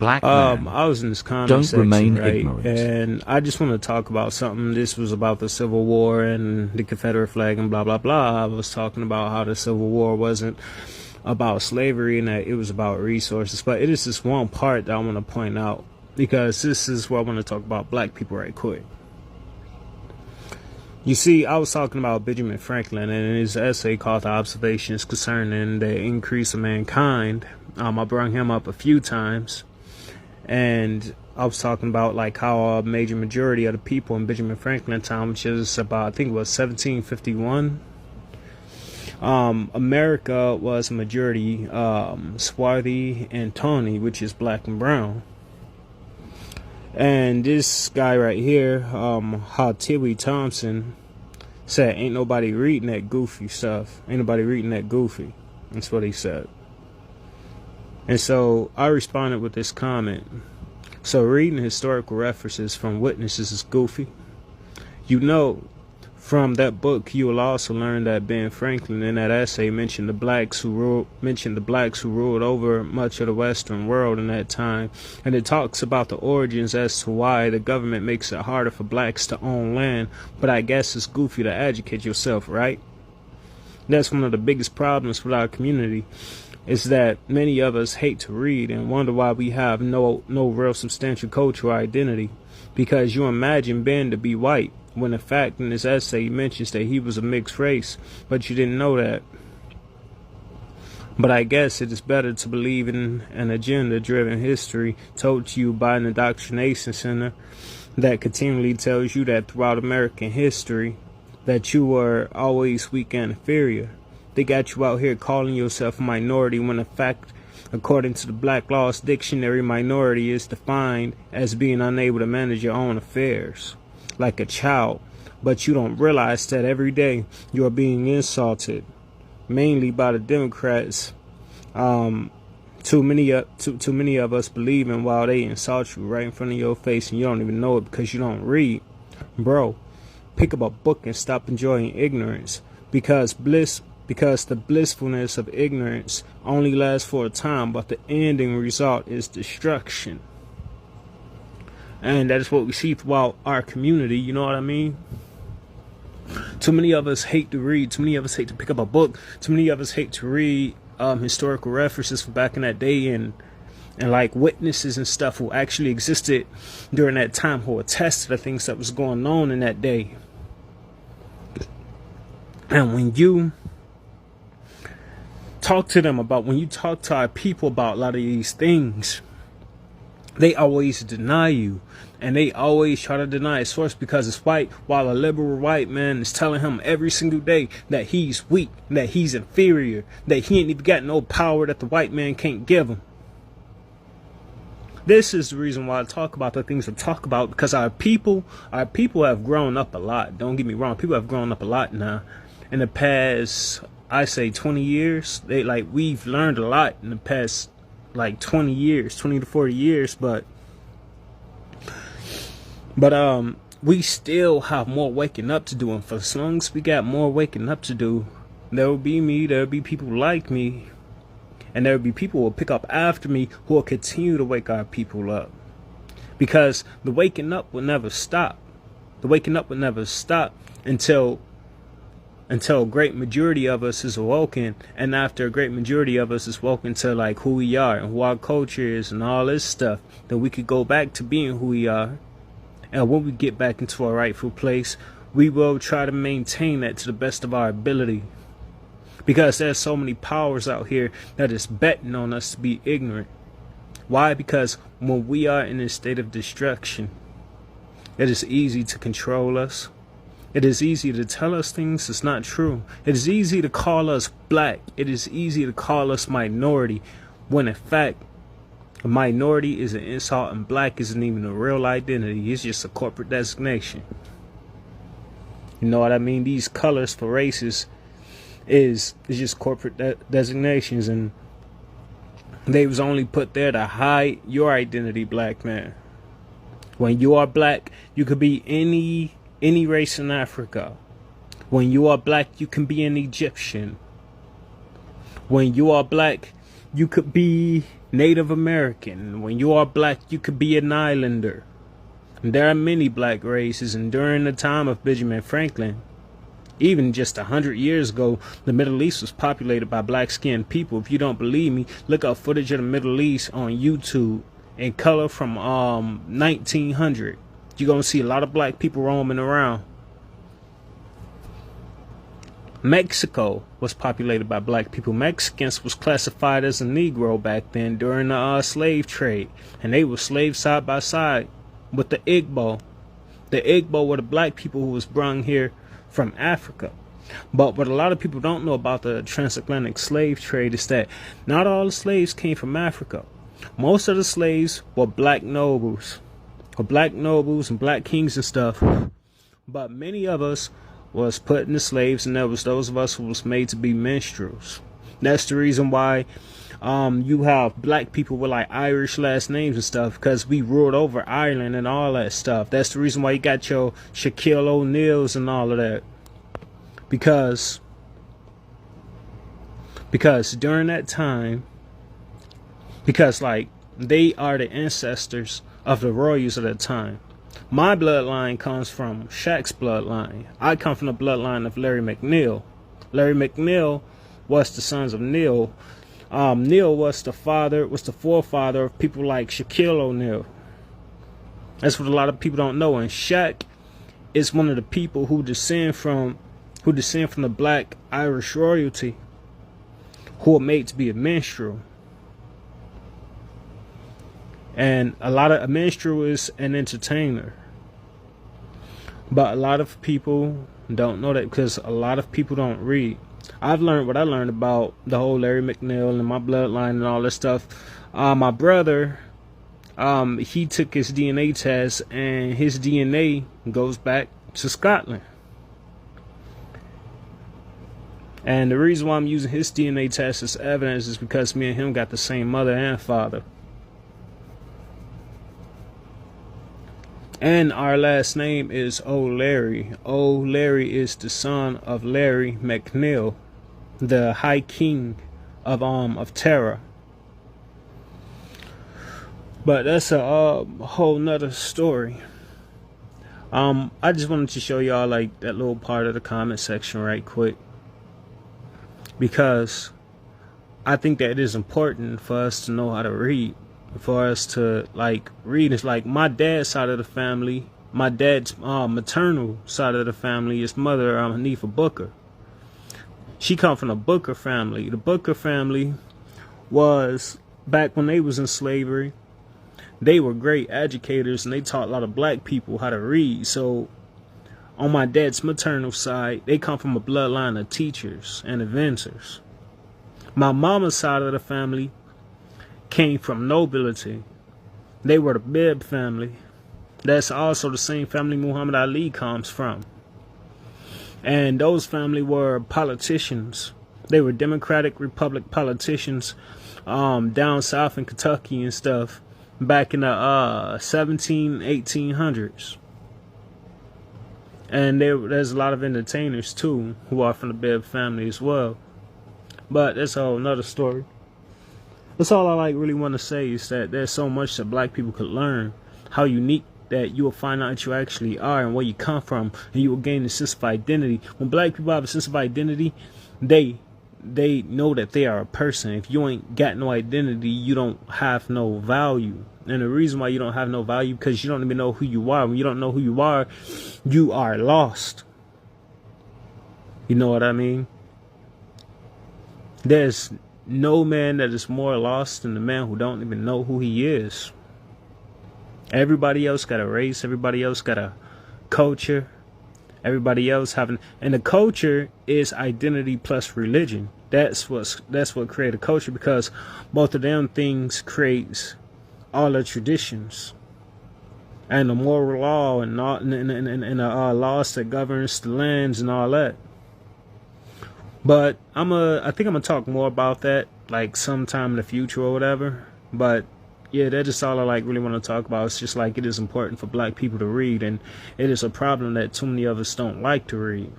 Black man, I was in this comment don't section, remain right? ignorant. And I just want to talk about something. This was about the Civil War and the Confederate flag and blah, blah, blah. I was talking about how the Civil War wasn't about slavery and that it was about resources. But it is this one part that I want to point out, because this is where I want to talk about black people right quick. You see, I was talking about Benjamin Franklin and in his essay called The Observations Concerning the Increase of Mankind. I brought him up a few times. And I was talking about like how a major majority of the people in Benjamin Franklin time, which is about, I think it was 1751, America was a majority swarthy and tawny, which is black and brown. And this guy right here, Tiwi Thompson, said, ain't nobody reading that goofy stuff. Ain't nobody reading that goofy. That's what he said. And so I responded with this comment. So reading historical references from witnesses is goofy. You know, from that book, you will also learn that Ben Franklin in that essay mentioned the blacks who ruled over much of the Western world in that time. And it talks about the origins as to why the government makes it harder for blacks to own land. But I guess it's goofy to educate yourself, right? That's one of the biggest problems with our community, is that many of us hate to read and wonder why we have no real substantial cultural identity. Because you imagine Ben to be white, when in fact in this essay he mentions that he was a mixed race, but you didn't know that. But I guess it is better to believe in an agenda-driven history told to you by an indoctrination center that continually tells you that throughout American history that you were always weak and inferior. They got you out here calling yourself a minority when in fact, according to the Black Laws Dictionary, minority is defined as being unable to manage your own affairs, like a child. But you don't realize that every day you are being insulted, mainly by the Democrats. Too many of us believe in while they insult you right in front of your face and you don't even know it because you don't read. Bro, pick up a book and stop enjoying ignorance, because the blissfulness of ignorance only lasts for a time, but the ending result is destruction. And that is what we see throughout our community, you know what I mean? Too many of us hate to read, too many of us hate to pick up a book, too many of us hate to read historical references from back in that day and like witnesses and stuff who actually existed during that time who attest to the things that was going on in that day. And when you talk to our people about a lot of these things, they always deny you, and they always try to deny its source because it's white, while a liberal white man is telling him every single day that he's weak, that he's inferior, that he ain't even got no power that the white man can't give him. This is the reason why I talk about the things I talk about, because our people have grown up a lot. Don't get me wrong, people have grown up a lot now. In the past, I say 20 years, we've learned a lot in the past 20 years, 20 to 40 years, but we still have more waking up to do. And for as long as we got more waking up to do, there will be me, there will be people like me, and there will be people who will pick up after me who will continue to wake our people up. Because the waking up will never stop. The waking up will never stop until a great majority of us is awoken, and after a great majority of us is woken to who we are and who our culture is and all this stuff, then we could go back to being who we are. And when we get back into our rightful place, we will try to maintain that to the best of our ability. Because there's so many powers out here that is betting on us to be ignorant. Why? Because when we are in a state of destruction, it is easy to control us. It is easy to tell us things that's not true. It is easy to call us black. It is easy to call us minority, when in fact, a minority is an insult and black isn't even a real identity. It's just a corporate designation. You know what I mean? These colors for races is just corporate designations, and they was only put there to hide your identity, black man. When you are black, you could be any race in Africa. When you are black, you can be an Egyptian. When you are black, you could be Native American. When you are black, you could be an islander. There are many black races, and during the time of Benjamin Franklin, even just 100 years ago, the Middle East was populated by black-skinned people. If you don't believe me, look up footage of the Middle East on YouTube in color from 1900. You're going to see a lot of black people roaming around. Mexico was populated by black people. Mexicans was classified as a Negro back then during the slave trade, and they were slaves side by side with the Igbo. The Igbo were the black people who was brought here from Africa. But what a lot of people don't know about the transatlantic slave trade is that not all the slaves came from Africa. Most of the slaves were black nobles, and black kings and stuff. But many of us was put in the slaves, and there was those of us who was made to be minstrels. That's the reason why you have black people with like Irish last names and stuff, because we ruled over Ireland and all that stuff. That's the reason why you got your Shaquille O'Neals and all of that. Because during that time, because like they are the ancestors of the royals of that time. My bloodline comes from Shaq's bloodline. I come from the bloodline of Larry McNeil. Larry McNeil was the sons of Neil. Neil was the forefather of people like Shaquille O'Neal. That's what a lot of people don't know. And Shaq is one of the people who descend from the black Irish royalty, who are made to be a minstrel. And a minstrel is an entertainer. But a lot of people don't know that, because a lot of people don't read. I've learned what I learned about the whole Larry McNeil and my bloodline and all this stuff. My brother, he took his DNA test, and his DNA goes back to Scotland. And the reason why I'm using his DNA test as evidence is because me and him got the same mother and father. And our last name is O'Leary. O'Leary is the son of Larry McNeil, the High King of Terror. But that's a whole nother story. I just wanted to show y'all like that little part of the comment section right quick, because I think that it is important for us to know how to read. For us to like read. It's like my dad's side of the family, my dad's maternal side of the family, his mother, Hanifa Booker. She come from the Booker family. The Booker family was, back when they was in slavery, they were great educators, and they taught a lot of black people how to read. So on my dad's maternal side, they come from a bloodline of teachers and inventors. My mama's side of the family came from nobility. They were the Bibb family. That's also the same family Muhammad Ali comes from. And those family were politicians. They were Democratic Republic politicians down south in Kentucky and stuff back in the 1800s. And there's a lot of entertainers too who are from the Bibb family as well. But that's a whole nother story. That's all I like really want to say, is that there's so much that black people could learn. How unique that you will find out that you actually are, and where you come from, and you will gain a sense of identity. When black people have a sense of identity, they know that they are a person. If you ain't got no identity, you don't have no value. And the reason why you don't have no value, because you don't even know who you are. When you don't know who you are lost. You know what I mean? There's no man that is more lost than the man who don't even know who he is. Everybody else got a race. Everybody else got a culture. Everybody else having, and the culture is identity plus religion. That's what create a culture, because both of them things creates all the traditions and the moral law and the laws that governs the lands and all that. But I think I'm gonna talk more about that like sometime in the future or whatever. But yeah, that's just all I like really want to talk about. It's just like it is important for black people to read, and it is a problem that too many of us don't like to read.